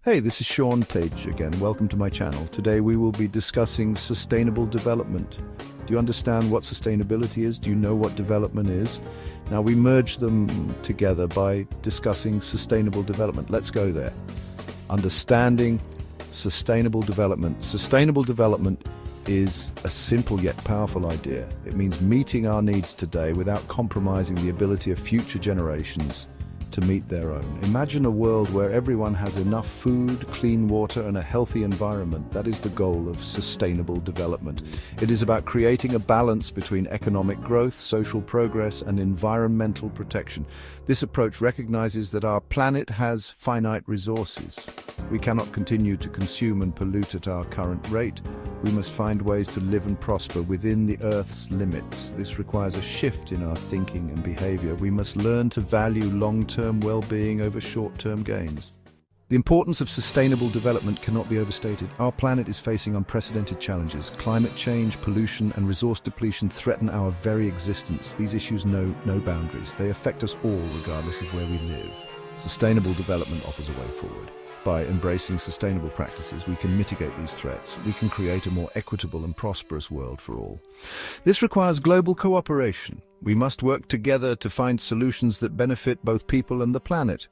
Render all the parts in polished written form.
Hey, this is Sean Tage again. Welcome to my channel. Today we will be discussing sustainable development. Do you understand what sustainability is? Do you know what development is? Now we merge them together by discussing sustainable development. Let's go there. Understanding sustainable development. Sustainable development is a simple yet powerful idea. It means meeting our needs today without compromising the ability of future generations to meet their own. Imagine a world where everyone has enough food, clean water, and a healthy environment. That is the goal of sustainable development. It is about creating a balance between economic growth, social progress, and environmental protection. This approach recognizes that our planet has finite resources. We cannot continue to consume and pollute at our current rate. We must find ways to live and prosper within the Earth's limits. This requires a shift in our thinking and behavior. We must learn to value long-term well-being over short-term gains. The importance of sustainable development cannot be overstated. Our planet is facing unprecedented challenges. Climate change, pollution, and resource depletion threaten our very existence. These issues know no boundaries. They affect us all, regardless of where we live. Sustainable development offers a way forward. By embracing sustainable practices, we can mitigate these threats. We can create a more equitable and prosperous world for all. This requires global cooperation. We must work together to find solutions that benefit both people and the planet.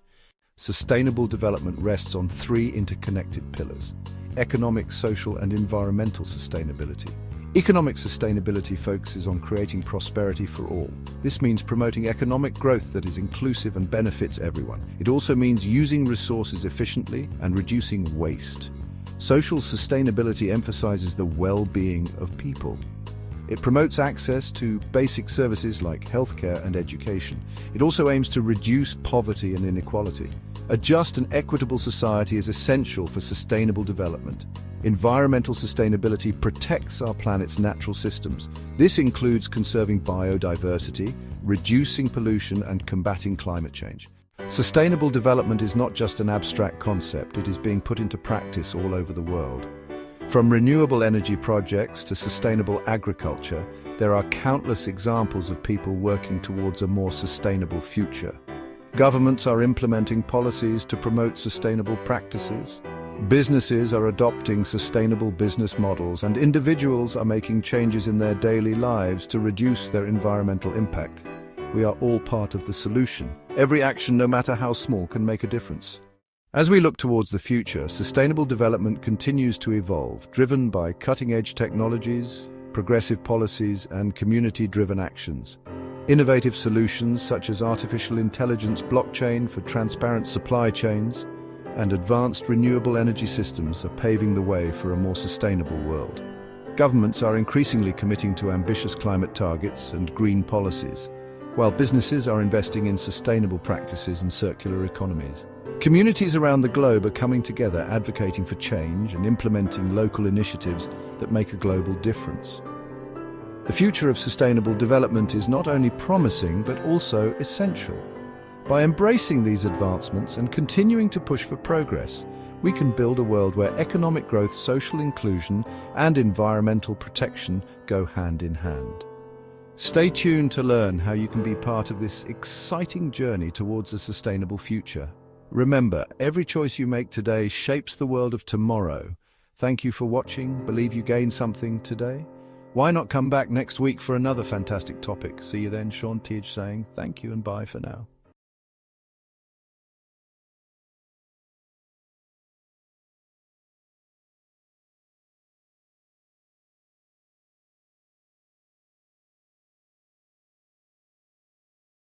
Sustainable development rests on three interconnected pillars: economic, social, and environmental sustainability. Economic sustainability focuses on creating prosperity for all. This means promoting economic growth that is inclusive and benefits everyone. It also means using resources efficiently and reducing waste. Social sustainability emphasizes the well-being of people. It promotes access to basic services like healthcare and education. It also aims to reduce poverty and inequality. A just and equitable society is essential for sustainable development. Environmental sustainability protects our planet's natural systems. This includes conserving biodiversity, reducing pollution, and combating climate change. Sustainable development is not just an abstract concept, it is being put into practice all over the world. From renewable energy projects to sustainable agriculture, there are countless examples of people working towards a more sustainable future. Governments are implementing policies to promote sustainable practices. Businesses are adopting sustainable business models, and individuals are making changes in their daily lives to reduce their environmental impact. We are all part of the solution. Every action, no matter how small, can make a difference. As we look towards the future, sustainable development continues to evolve, driven by cutting-edge technologies, progressive policies, and community-driven actions. Innovative solutions such as artificial intelligence, blockchain for transparent supply chains, and advanced renewable energy systems are paving the way for a more sustainable world. Governments are increasingly committing to ambitious climate targets and green policies, while businesses are investing in sustainable practices and circular economies. Communities around the globe are coming together, advocating for change and implementing local initiatives that make a global difference. The future of sustainable development is not only promising, but also essential. By embracing these advancements and continuing to push for progress, we can build a world where economic growth, social inclusion, and environmental protection go hand in hand. Stay tuned to learn how you can be part of this exciting journey towards a sustainable future. Remember, every choice you make today shapes the world of tomorrow. Thank you for watching. Believe you gained something today? Why not come back next week for another fantastic topic? See you then. Sean Tage saying thank you and bye for now.